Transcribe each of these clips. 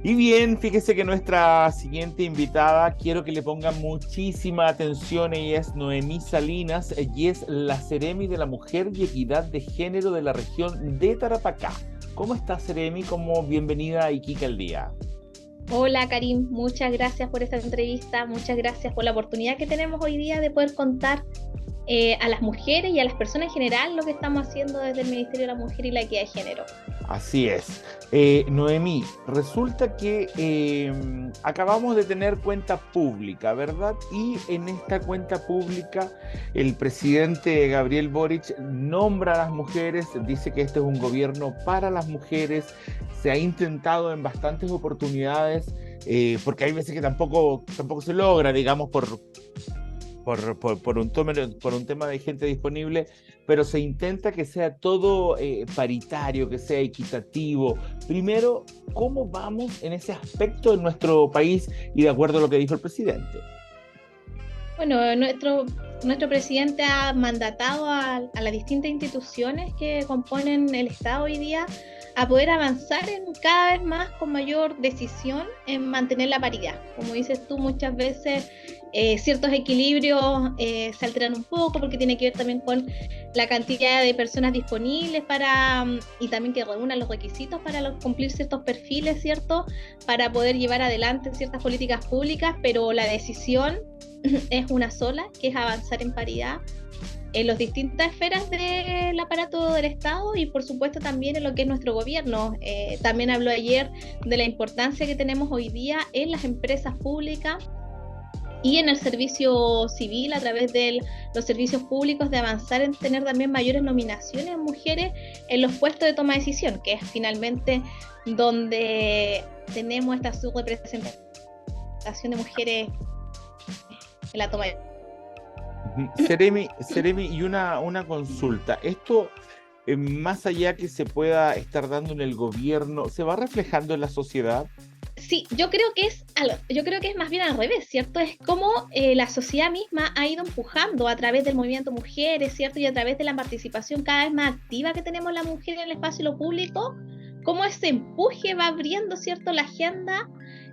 Y bien, fíjese que nuestra siguiente invitada quiero que le pongan muchísima atención. Ella es Noemí Salinas y es la Seremi de la Mujer y Equidad de Género de la región de Tarapacá. ¿Cómo está, Seremi? Como bienvenida a Iquique al Día. Hola Karim, muchas gracias por esta entrevista, muchas gracias por la oportunidad que tenemos hoy día de poder contar a las mujeres y a las personas en general lo que estamos haciendo desde el Ministerio de la Mujer y la Equidad de Género. Así es. Noemí, resulta que acabamos de tener cuenta pública, ¿verdad? Y en esta cuenta pública el presidente Gabriel Boric nombra a las mujeres, dice que este es un gobierno para las mujeres, se ha intentado en bastantes oportunidades, porque hay veces que tampoco se logra, digamos, por un tema de gente disponible, pero se intenta que sea todo paritario, que sea equitativo. Primero, ¿cómo vamos en ese aspecto en nuestro país y de acuerdo a lo que dijo el presidente? Bueno, nuestro presidente ha mandatado a las distintas instituciones que componen el Estado hoy día a poder avanzar en cada vez más con mayor decisión en mantener la paridad. Como dices tú, muchas veces ciertos equilibrios se alteran un poco porque tiene que ver también con la cantidad de personas disponibles y también que reúnan los requisitos para cumplir ciertos perfiles, ¿cierto? Para poder llevar adelante ciertas políticas públicas, pero la decisión es una sola, que es avanzar en paridad en las distintas esferas del aparato del Estado y por supuesto también en lo que es nuestro gobierno. También habló ayer de la importancia que tenemos hoy día en las empresas públicas y en el servicio civil a través de los servicios públicos, de avanzar en tener también mayores nominaciones en mujeres en los puestos de toma de decisión, que es finalmente donde tenemos esta subrepresentación de mujeres en la toma de decisión. Seremi, y una consulta. Esto, más allá que se pueda estar dando en el gobierno, ¿se va reflejando en la sociedad? Sí, yo creo que es más bien al revés, ¿cierto? Es como la sociedad misma ha ido empujando a través del movimiento mujeres, ¿cierto? Y a través de la participación cada vez más activa que tenemos las mujeres en el espacio y lo público, cómo ese empuje va abriendo, ¿cierto? La agenda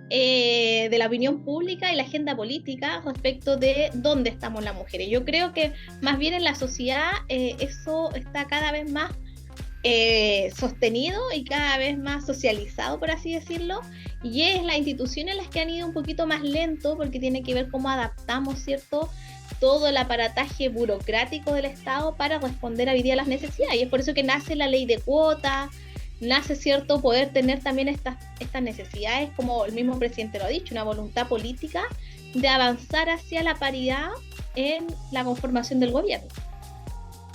de la opinión pública y la agenda política respecto de dónde estamos las mujeres. Yo creo que más bien en la sociedad eso está cada vez más sostenido y cada vez más socializado, por así decirlo, y es las instituciones las que han ido un poquito más lento porque tiene que ver cómo adaptamos, ¿cierto?, todo el aparataje burocrático del Estado para responder hoy día a las necesidades, y es por eso que nace la ley de cuotas, nace, ¿cierto?, poder tener también estas necesidades, como el mismo presidente lo ha dicho, una voluntad política de avanzar hacia la paridad en la conformación del gobierno.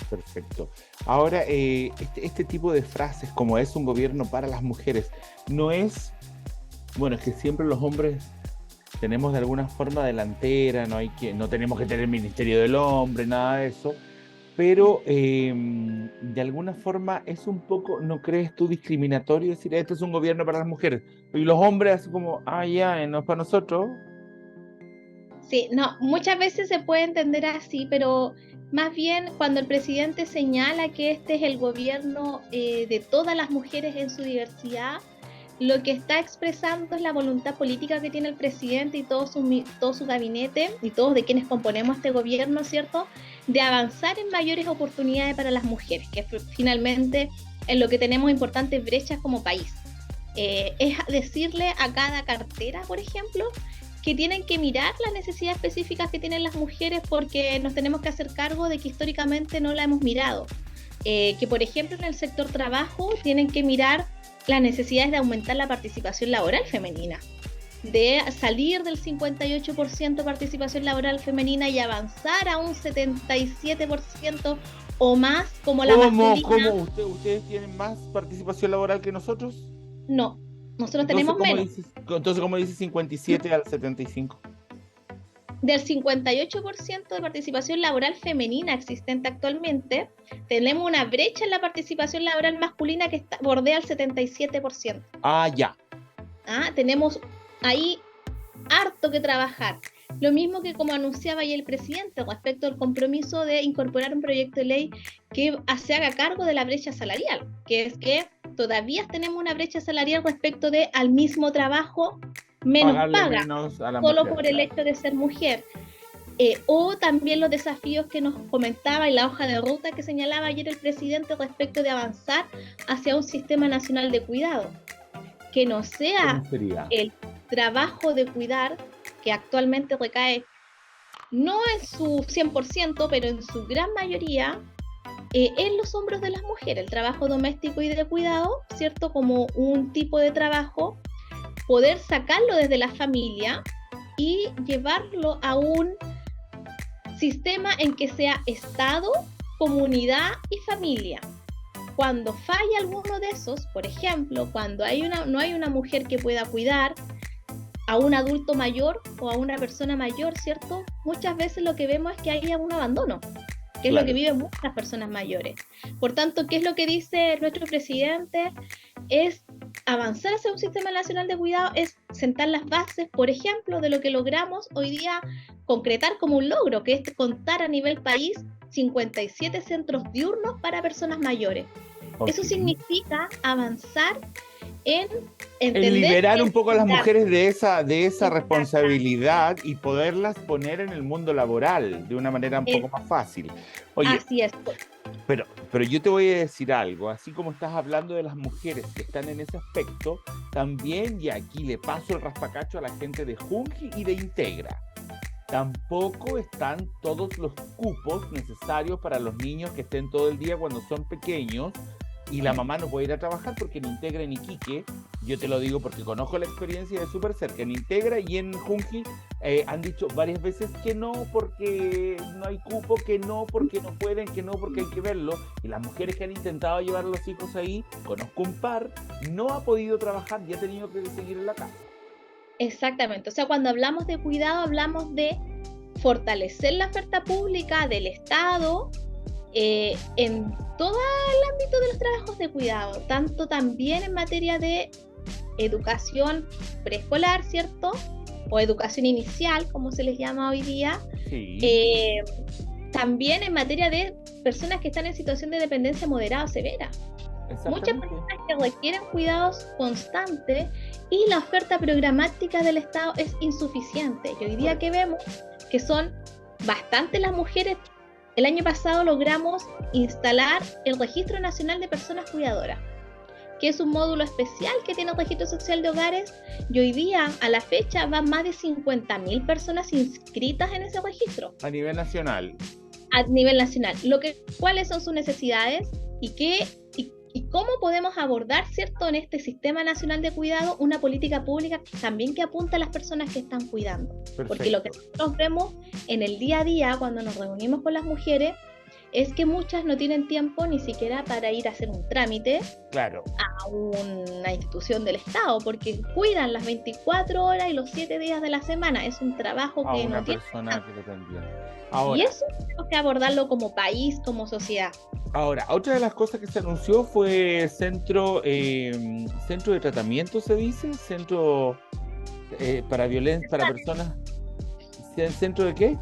Perfecto. Ahora, este tipo de frases como es un gobierno para las mujeres, no es, bueno, es que siempre los hombres tenemos de alguna forma delantera, no tenemos que tener ministerio del hombre, nada de eso, pero de alguna forma es un poco, ¿no crees tú discriminatorio decir este es un gobierno para las mujeres? Y los hombres así como, ah, ya, no es para nosotros. Sí, no, muchas veces se puede entender así, pero más bien cuando el presidente señala que este es el gobierno de todas las mujeres en su diversidad, lo que está expresando es la voluntad política que tiene el presidente y todo su gabinete y todos de quienes componemos este gobierno, ¿cierto?, de avanzar en mayores oportunidades para las mujeres, que finalmente es lo que tenemos importantes brechas como país. Es decirle a cada cartera, por ejemplo, que tienen que mirar las necesidades específicas que tienen las mujeres porque nos tenemos que hacer cargo de que históricamente no la hemos mirado. Que por ejemplo en el sector trabajo tienen que mirar las necesidades de aumentar la participación laboral femenina, de salir del 58% de participación laboral femenina y avanzar a un 77% o más como la ¿Cómo? masculina. ¿Ustedes tienen más participación laboral que nosotros? No, nosotros Entonces, tenemos menos. ¿cómo dice 57 al 75? Del 58% de participación laboral femenina existente actualmente, tenemos una brecha en la participación laboral masculina que bordea el 77%. Ah, ya. Tenemos ahí harto que trabajar. Lo mismo que como anunciaba ya el presidente respecto al compromiso de incorporar un proyecto de ley que se haga cargo de la brecha salarial, que es que todavía tenemos una brecha salarial respecto de al mismo trabajo, menos Pagarle paga, menos a la solo mujer, por el claro. hecho de ser mujer. O también los desafíos que nos comentaba y la hoja de ruta que señalaba ayer el presidente respecto de avanzar hacia un sistema nacional de cuidado, que no ¿Cómo sea sería? el trabajo de cuidar que actualmente recae no en su 100%, pero en su gran mayoría en los hombros de las mujeres, el trabajo doméstico y de cuidado, ¿cierto? Como un tipo de trabajo, poder sacarlo desde la familia y llevarlo a un sistema en que sea Estado, comunidad y familia. Cuando falla alguno de esos, por ejemplo, cuando no hay una mujer que pueda cuidar a un adulto mayor o a una persona mayor, ¿cierto? Muchas veces lo que vemos es que hay un abandono, que es lo que viven muchas personas mayores. Por tanto, ¿qué es lo que dice nuestro presidente? Es avanzar hacia un sistema nacional de cuidado, es sentar las bases, por ejemplo, de lo que logramos hoy día concretar como un logro, que es contar a nivel país 57 centros diurnos para personas mayores. Eso significa avanzar en entender liberar un poco a las mujeres de esa Exacto. responsabilidad y poderlas poner en el mundo laboral de una manera un poco más fácil. Oye, Así es. pero yo te voy a decir algo, así como estás hablando de las mujeres que están en ese aspecto, también, y aquí le paso el raspacacho a la gente de Junji y de Integra, tampoco están todos los cupos necesarios para los niños que estén todo el día cuando son pequeños y la mamá no puede ir a trabajar porque en Integra, en Iquique, yo te lo digo porque conozco la experiencia de súper cerca, en Integra y en Junji han dicho varias veces que no porque no hay cupo, que no porque no pueden, que no porque hay que verlo, y las mujeres que han intentado llevar a los hijos ahí, conozco un par, no ha podido trabajar y ha tenido que seguir en la casa. Exactamente, o sea, cuando hablamos de cuidado hablamos de fortalecer la oferta pública del Estado en todo el ámbito de los trabajos de cuidado, tanto también en materia de educación preescolar, ¿cierto? O educación inicial, como se les llama hoy día. Sí. También en materia de personas que están en situación de dependencia moderada o severa. Muchas personas que requieren cuidados constantes y la oferta programática del Estado es insuficiente. Y hoy día que vemos que son bastantes las mujeres. El año pasado logramos instalar el Registro Nacional de Personas Cuidadoras, que es un módulo especial que tiene el Registro Social de Hogares, y hoy día, a la fecha, van más de 50.000 personas inscritas en ese registro. A nivel nacional. A nivel nacional. ¿Cuáles son sus necesidades y cómo podemos abordar, ¿cierto?, en este Sistema Nacional de Cuidado, una política pública también que apunta a las personas que están cuidando? Perfecto. Porque lo que nosotros vemos en el día a día, cuando nos reunimos con las mujeres, es que muchas no tienen tiempo ni siquiera para ir a hacer un trámite a una institución del Estado, porque cuidan las 24 horas y los 7 días de la semana. Es un trabajo que no tiene. Y eso tenemos que abordarlo como país, como sociedad. Ahora, otra de las cosas que se anunció fue centro de tratamiento, se dice, centro para violencia, para personas. ¿Centro de qué?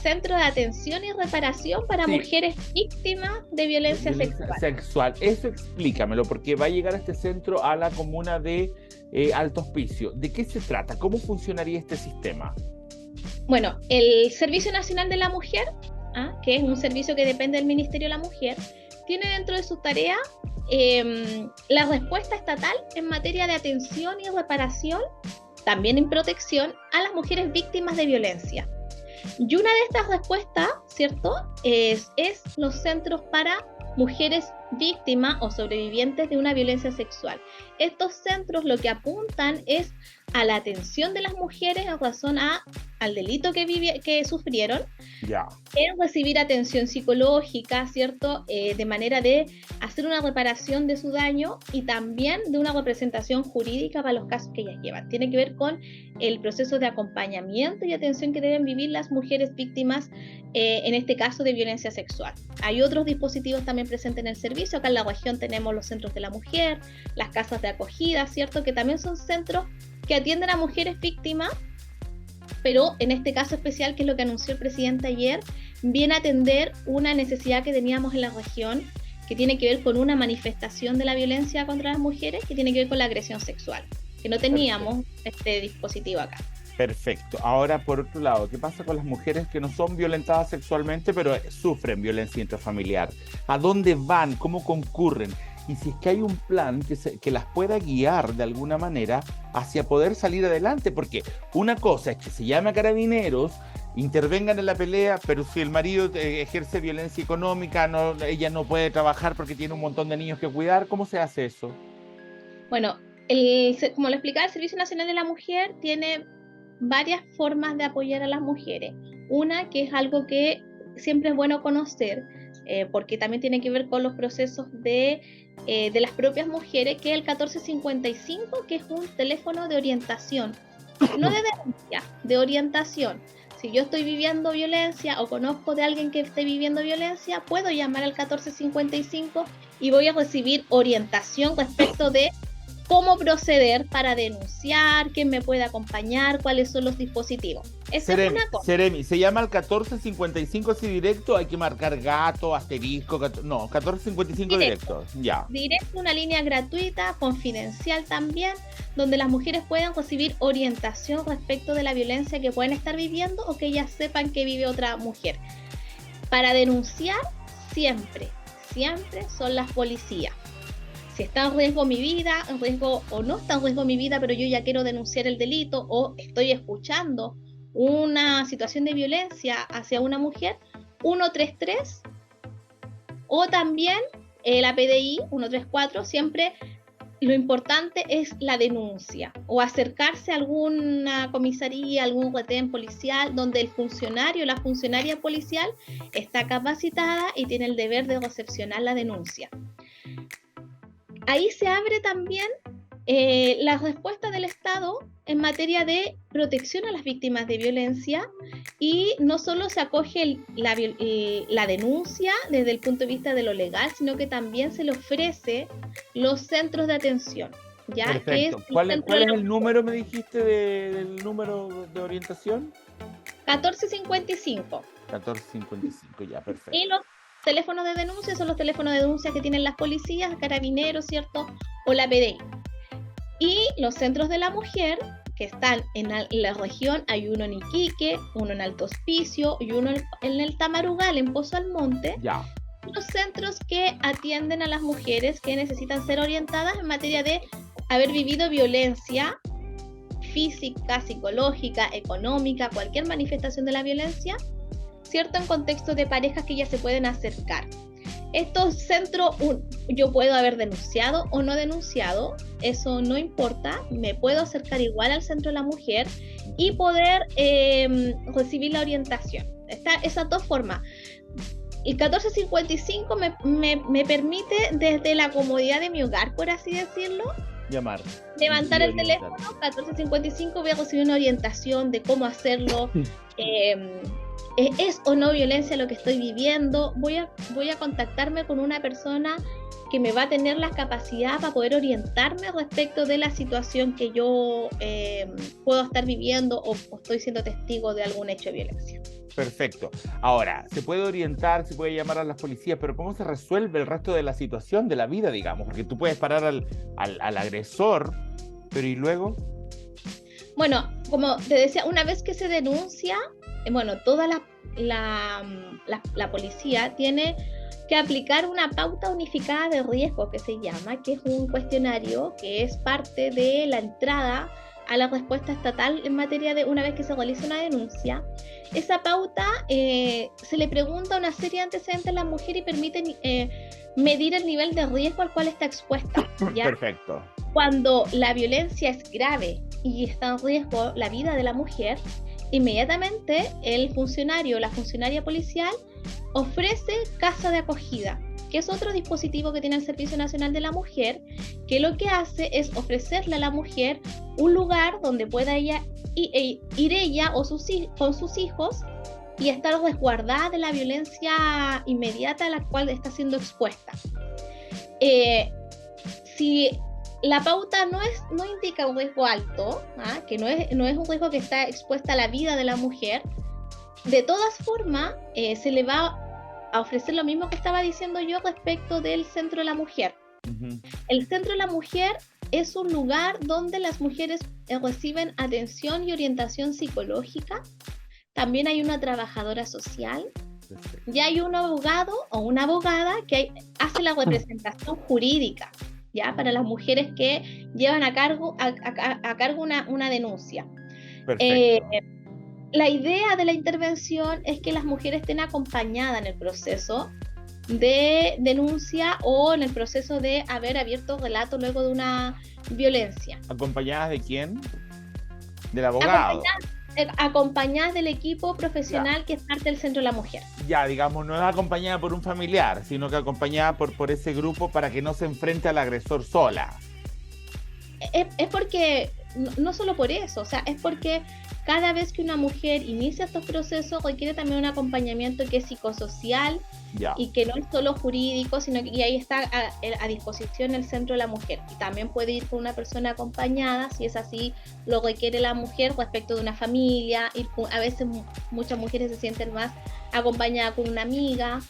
Centro de atención y reparación para mujeres víctimas de violencia sexual. Eso explícamelo, porque va a llegar este centro a la comuna de Alto Hospicio. ¿De qué se trata? ¿Cómo funcionaría este sistema? Bueno, el Servicio Nacional de la Mujer, que es un servicio que depende del Ministerio de la Mujer, tiene dentro de su tarea la respuesta estatal en materia de atención y reparación, también en protección a las mujeres víctimas de violencia. Y una de estas respuestas, ¿cierto?, es los centros para mujeres víctimas o sobrevivientes de una violencia sexual. Estos centros lo que apuntan es a la atención de las mujeres en razón al delito que sufrieron, en recibir atención psicológica, ¿cierto?, de manera de hacer una reparación de su daño y también de una representación jurídica para los casos que ellas llevan. Tiene que ver con el proceso de acompañamiento y atención que deben vivir las mujeres víctimas, en este caso de violencia sexual. Hay otros dispositivos también presentes en el servicio. Acá en la región tenemos los centros de la mujer, las casas de acogida, ¿cierto?, que también son centros que atienden a mujeres víctimas, pero en este caso especial, que es lo que anunció el presidente ayer, viene a atender una necesidad que teníamos en la región, que tiene que ver con una manifestación de la violencia contra las mujeres, que tiene que ver con la agresión sexual, que no teníamos este dispositivo acá. Perfecto. Ahora, por otro lado, ¿qué pasa con las mujeres que no son violentadas sexualmente, pero sufren violencia intrafamiliar? ¿A dónde van? ¿Cómo concurren? Y si es que hay un plan que las pueda guiar de alguna manera hacia poder salir adelante, porque una cosa es que se llame a carabineros, intervengan en la pelea, pero si el marido ejerce violencia económica, no, ella no puede trabajar porque tiene un montón de niños que cuidar, ¿cómo se hace eso? Bueno, como lo explicaba, el Servicio Nacional de la Mujer tiene varias formas de apoyar a las mujeres. Una que es algo que siempre es bueno conocer, porque también tiene que ver con los procesos de las propias mujeres, que es el 1455, que es un teléfono de orientación, no de denuncia, de orientación. Si yo estoy viviendo violencia o conozco de alguien que esté viviendo violencia, puedo llamar al 1455 y voy a recibir orientación respecto de cómo proceder para denunciar, quién me puede acompañar, cuáles son los dispositivos. Esa es una cosa. Seremi, se llama el 1455 así directo, hay que marcar gato, asterisco, no, 1455 directo, ya. Directo, una línea gratuita, confidencial también, donde las mujeres puedan recibir orientación respecto de la violencia que pueden estar viviendo o que ellas sepan que vive otra mujer. Para denunciar, siempre son las policías. Si está en riesgo mi vida, en riesgo o no está en riesgo mi vida, pero yo ya quiero denunciar el delito o estoy escuchando una situación de violencia hacia una mujer, 133, o también la PDI 134, siempre lo importante es la denuncia o acercarse a alguna comisaría, algún retén policial donde el funcionario, la funcionaria policial está capacitada y tiene el deber de recepcionar la denuncia. Ahí se abre también la respuesta del Estado en materia de protección a las víctimas de violencia, y no solo se acoge la denuncia desde el punto de vista de lo legal, sino que también se le ofrece los centros de atención. ¿Ya? Perfecto. ¿Cuál es el número, me dijiste, del número de orientación? 1455. 1455, ya, perfecto. Y los teléfonos de denuncia son los teléfonos de denuncia que tienen las policías, carabineros, ¿cierto? O la PDI. Y los centros de la mujer, que están en la región, hay uno en Iquique, uno en Alto Hospicio y uno en el Tamarugal, en Pozo Almonte. Ya. Los centros que atienden a las mujeres que necesitan ser orientadas en materia de haber vivido violencia física, psicológica, económica, cualquier manifestación de la violencia, ¿cierto? En contexto de parejas que ya se pueden acercar. Estos centros, yo puedo haber denunciado o no denunciado, eso no importa, me puedo acercar igual al centro de la mujer y poder recibir la orientación. Esas dos formas. El 1455 me permite, desde la comodidad de mi hogar, por así decirlo, llamar. Levantar el teléfono, 1455, voy a recibir una orientación de cómo hacerlo. ¿Es o no violencia lo que estoy viviendo? Voy a contactarme con una persona que me va a tener la capacidad para poder orientarme respecto de la situación que yo puedo estar viviendo o estoy siendo testigo de algún hecho de violencia. Perfecto. Ahora, se puede orientar, se puede llamar a las policías, pero ¿cómo se resuelve el resto de la situación, de la vida, digamos? Porque tú puedes parar al agresor, pero ¿y luego? Bueno, como te decía, una vez que se denuncia, toda la policía tiene que aplicar una pauta unificada de riesgo, que se llama, que es un cuestionario que es parte de la entrada a la respuesta estatal en materia de una vez que se realiza una denuncia. Esa pauta se le pregunta una serie de antecedentes a la mujer y permite medir el nivel de riesgo al cual está expuesta, ¿ya? Perfecto. Cuando la violencia es grave y está en riesgo la vida de la mujer, inmediatamente el funcionario o la funcionaria policial ofrece casa de acogida, que es otro dispositivo que tiene el Servicio Nacional de la Mujer, que lo que hace es ofrecerle a la mujer un lugar donde pueda ir ella o con sus hijos y estar resguardada de la violencia inmediata a la cual está siendo expuesta. Si la pauta no indica un riesgo alto, que no es un riesgo que está expuesta a la vida de la mujer, de todas formas se le va a ofrecer lo mismo que estaba diciendo yo respecto del Centro de la Mujer. Ujú. El Centro de la Mujer es un lugar donde las mujeres reciben atención y orientación psicológica. También hay una trabajadora social Perfecto. y hay un abogado o una abogada que hace la representación jurídica, ¿ya? Para las mujeres que llevan a cargo una denuncia. Eh, Perfecto. la idea de la intervención es que las mujeres estén acompañadas en el proceso de denuncia o en el proceso de haber abierto relato luego de una violencia. ¿Acompañadas de quién? Del abogado. Acompañadas del equipo Ya. profesional que es parte del Centro de la Mujer. Ya, digamos, no es acompañada por un familiar, sino que acompañada por ese grupo para que no se enfrente al agresor sola. Es porque, no solo por eso, o sea, es porque cada vez que una mujer inicia estos procesos requiere también un acompañamiento que es psicosocial Ya. y que no es solo jurídico, sino que y ahí está a disposición el Centro de la Mujer. Y también puede ir con una persona acompañada, si es así, lo requiere la mujer respecto de una familia. A veces muchas mujeres se sienten más acompañadas con una amiga.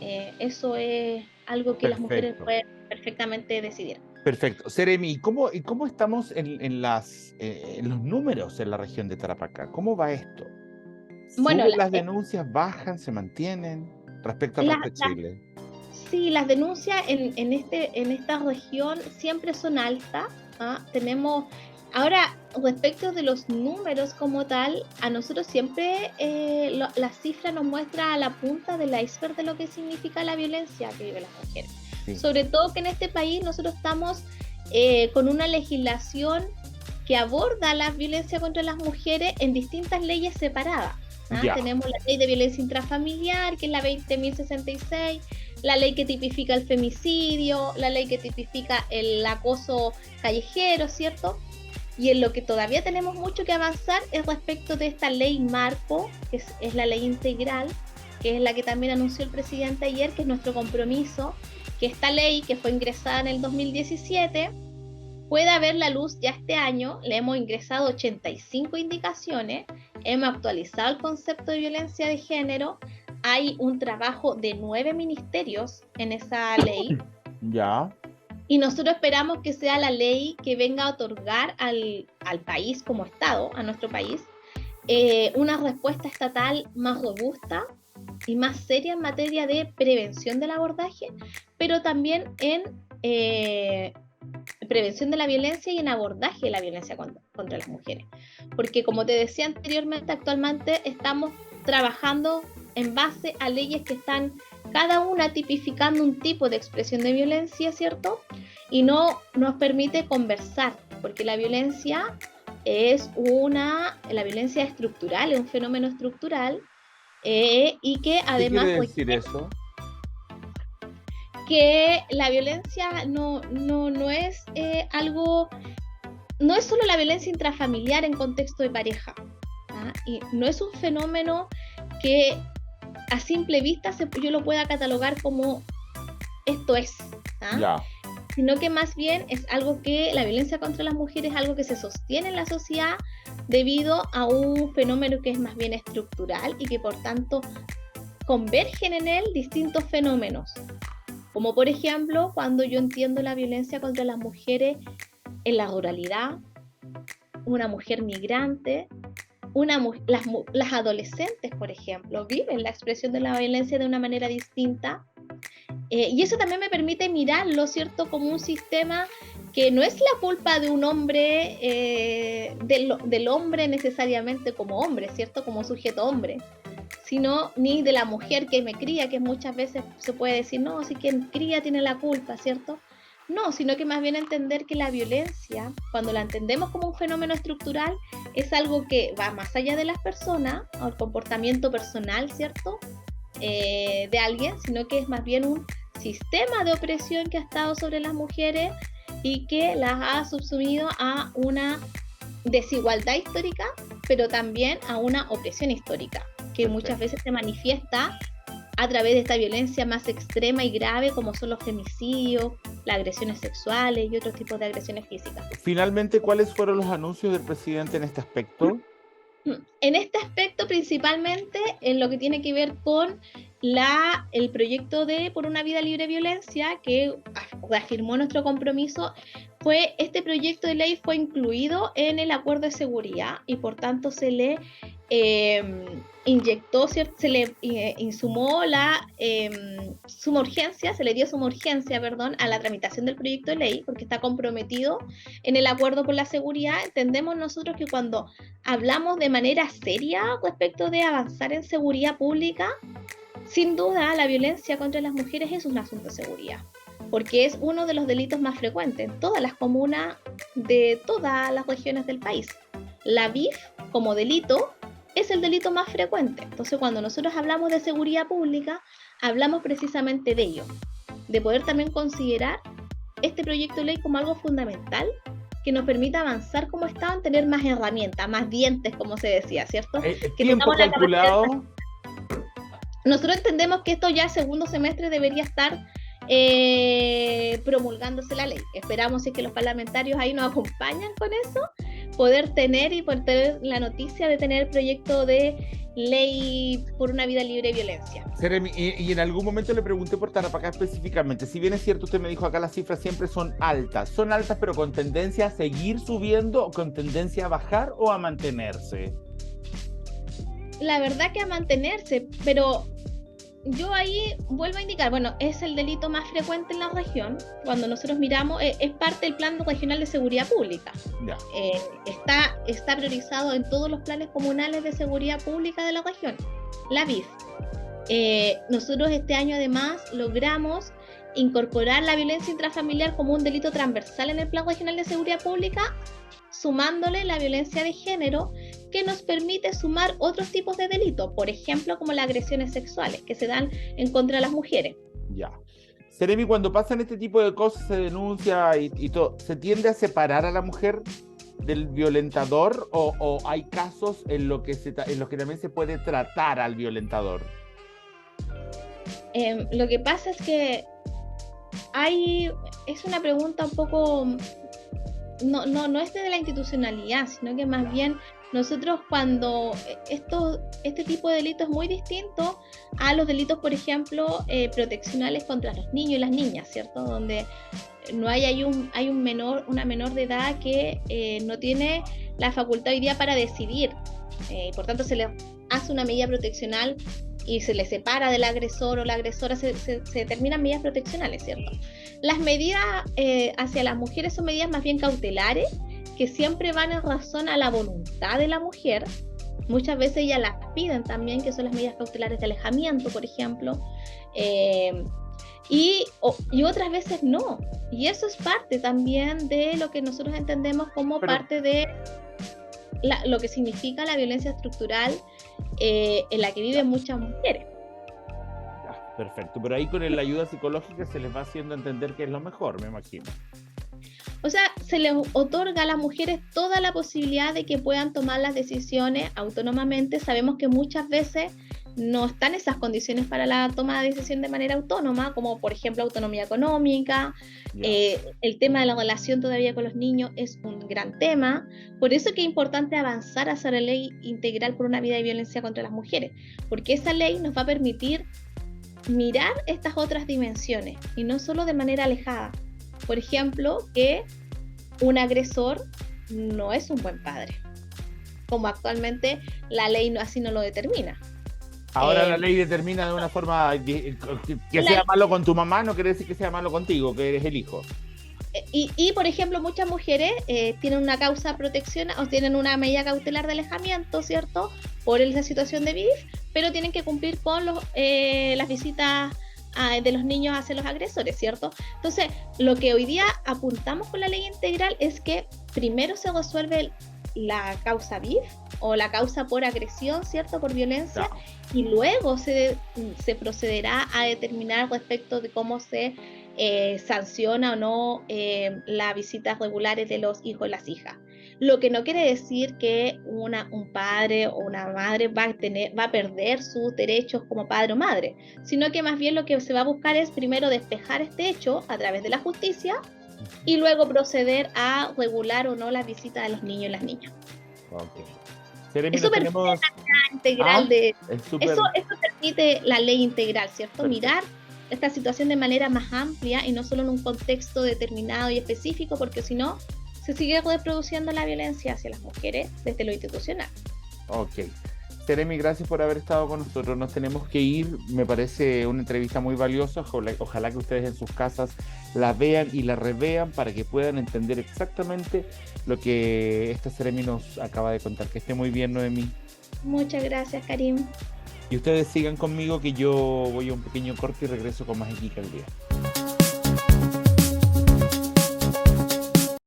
Eso es algo que las mujeres Perfecto. pueden perfectamente decidir. Perfecto. Seremi, ¿y cómo estamos en los números en la región de Tarapacá? ¿Cómo va esto? Bueno, ¿Suben las denuncias, bajan, se mantienen respecto al la, resto de la, Chile? sí, las denuncias en esta región siempre son altas. ¿Ah? Ahora, respecto de los números como tal, a nosotros siempre la cifra nos muestra a la punta del iceberg de lo que significa la violencia que viven las mujeres. Sí. Sobre todo que en este país nosotros estamos con una legislación que aborda la violencia contra las mujeres en distintas leyes separadas. ¿Ah? Ya. Tenemos la ley de violencia intrafamiliar, que es la 20.066, la ley que tipifica el femicidio, la ley que tipifica el acoso callejero, ¿cierto? Y en lo que todavía tenemos mucho que avanzar es respecto de esta ley marco, que es la ley integral, que es la que también anunció el presidente ayer, que es nuestro compromiso, que esta ley, que fue ingresada en el 2017, pueda ver la luz ya este año. Le hemos ingresado 85 indicaciones, hemos actualizado el concepto de violencia de género, hay un trabajo de 9 ministerios en esa ley. Ya. Y nosotros esperamos que sea la ley que venga a otorgar al país como Estado, a nuestro país, una respuesta estatal más robusta y más seria en materia de prevención del abordaje, pero también en prevención de la violencia y en abordaje de la violencia contra las mujeres. Porque como te decía anteriormente, actualmente estamos trabajando en base a leyes que están cada una tipificando un tipo de expresión de violencia, ¿cierto? Y no nos permite conversar, porque la violencia es estructural, es un fenómeno estructural, y que además... ¿Qué quiere decir eso? Que la violencia no es algo, no es solo la violencia intrafamiliar en contexto de pareja, ¿ah? Y no es un fenómeno que a simple vista yo lo pueda catalogar como esto es, ¿ah? Ya. Sino que más bien es algo que la violencia contra las mujeres es algo que se sostiene en la sociedad debido a un fenómeno que es más bien estructural y que por tanto convergen en él distintos fenómenos. Como por ejemplo, cuando yo entiendo la violencia contra las mujeres en la ruralidad, una mujer migrante, las adolescentes, por ejemplo, viven la expresión de la violencia de una manera distinta. Y eso también me permite mirarlo, ¿cierto?, como un sistema que no es la culpa de un hombre, del hombre necesariamente como hombre, ¿cierto?, como sujeto hombre, sino ni de la mujer que me cría, que muchas veces se puede decir, no, si quien cría tiene la culpa, ¿cierto? No, sino que más bien entender que la violencia, cuando la entendemos como un fenómeno estructural, es algo que va más allá de las personas, o el comportamiento personal, ¿cierto?, de alguien, sino que es más bien un sistema de opresión que ha estado sobre las mujeres y que las ha subsumido a una desigualdad histórica, pero también a una opresión histórica, que muchas veces se manifiesta a través de esta violencia más extrema y grave, como son los femicidios, las agresiones sexuales y otros tipos de agresiones físicas. Finalmente, ¿cuáles fueron los anuncios del presidente en este aspecto? En este aspecto, principalmente en lo que tiene que ver con el proyecto de Por una vida libre de violencia, que reafirmó nuestro compromiso, este proyecto de ley fue incluido en el acuerdo de seguridad y por tanto se le inyectó, se le insumó suma urgencia, se le dio suma urgencia, a la tramitación del proyecto de ley, porque está comprometido en el acuerdo por la seguridad. Entendemos nosotros que cuando hablamos de manera seria respecto de avanzar en seguridad pública, sin duda la violencia contra las mujeres es un asunto de seguridad, porque es uno de los delitos más frecuentes en todas las comunas de todas las regiones del país. La BIF como delito es el delito más frecuente. Entonces, cuando nosotros hablamos de seguridad pública, hablamos precisamente de ello, de poder también considerar este proyecto de ley como algo fundamental que nos permita avanzar como Estado, tener más herramientas, más dientes, como se decía, ¿cierto? Que ¿Tiempo calculado? Nosotros entendemos que esto ya el segundo semestre debería estar promulgándose la ley. Esperamos que los parlamentarios ahí nos acompañan con eso, poder tener la noticia de tener el proyecto de ley por una vida libre de violencia. Seremi, y en algún momento le pregunté por Tarapacá específicamente, si bien es cierto, usted me dijo acá las cifras siempre son altas pero con tendencia a seguir subiendo o con tendencia a bajar o a mantenerse. La verdad que a mantenerse, pero yo ahí vuelvo a indicar, es el delito más frecuente en la región. Cuando nosotros miramos, es parte del Plan Regional de Seguridad Pública. Ya. Está priorizado en todos los planes comunales de seguridad pública de la región, la BIF. Nosotros este año además logramos incorporar la violencia intrafamiliar como un delito transversal en el Plan Regional de Seguridad Pública, sumándole la violencia de género, que nos permite sumar otros tipos de delitos, por ejemplo, como las agresiones sexuales que se dan en contra de las mujeres. Ya. Seremi, cuando pasan este tipo de cosas, se denuncia y todo, ¿se tiende a separar a la mujer del violentador o hay casos en los que también se puede tratar al violentador? Lo que pasa es que es una pregunta un poco... No es de la institucionalidad, sino que más bien nosotros cuando este tipo de delito es muy distinto a los delitos, por ejemplo, proteccionales contra los niños y las niñas, ¿cierto? Donde no hay una menor de edad que no tiene la facultad hoy día para decidir, por tanto se le hace una medida proteccional y se le separa del agresor o la agresora, se determinan medidas proteccionales, ¿cierto? Las medidas hacia las mujeres son medidas más bien cautelares, que siempre van en razón a la voluntad de la mujer. Muchas veces ellas las piden también, que son las medidas cautelares de alejamiento, por ejemplo, y otras veces no. Y eso es parte también de lo que nosotros entendemos como parte de lo que significa la violencia estructural en la que viven muchas mujeres. Ya, perfecto, pero ahí con la ayuda psicológica se les va haciendo entender que es lo mejor, me imagino. O sea, se les otorga a las mujeres toda la posibilidad de que puedan tomar las decisiones autónomamente. Sabemos que muchas veces no están esas condiciones para la toma de decisión de manera autónoma, como por ejemplo autonomía económica. El tema de la relación todavía con los niños es un gran tema. Por eso que es importante avanzar hacia la ley integral por una vida de violencia contra las mujeres, porque esa ley nos va a permitir mirar estas otras dimensiones y no solo de manera alejada. Por ejemplo, que un agresor no es un buen padre, como actualmente la ley así no lo determina. Ahora la ley determina de una forma que sea malo con tu mamá, no quiere decir que sea malo contigo, que eres el hijo. Y por ejemplo, muchas mujeres tienen una causa de protección o tienen una medida cautelar de alejamiento, ¿cierto? Por esa situación de BIF, pero tienen que cumplir con las visitas de los niños hacia los agresores, ¿cierto? Entonces, lo que hoy día apuntamos con la ley integral es que primero se resuelve la causa BIF o la causa por agresión, ¿cierto? Por violencia, y luego se procederá a determinar respecto de cómo se sanciona o no las visitas regulares de los hijos y las hijas. Lo que no quiere decir que un padre o una madre va a perder sus derechos como padre o madre, sino que más bien lo que se va a buscar es primero despejar este hecho a través de la justicia y luego proceder a regular o no las visitas de los niños y las niñas. Ok. Jeremy, Es nos súper tenemos... integral de es súper... eso permite la ley integral, ¿cierto? Perfecto. Mirar esta situación de manera más amplia y no solo en un contexto determinado y específico, porque si no, se sigue reproduciendo la violencia hacia las mujeres desde lo institucional. Ok. Jeremy, gracias por haber estado con nosotros. Nos tenemos que ir. Me parece una entrevista muy valiosa. Ojalá que ustedes en sus casas la vean y la revean para que puedan entender exactamente lo que esta Jeremy nos acaba de contar. Que esté muy bien, Noemí. Muchas gracias, Karim. Y ustedes sigan conmigo que yo voy a un pequeño corte y regreso con más Iquique al día.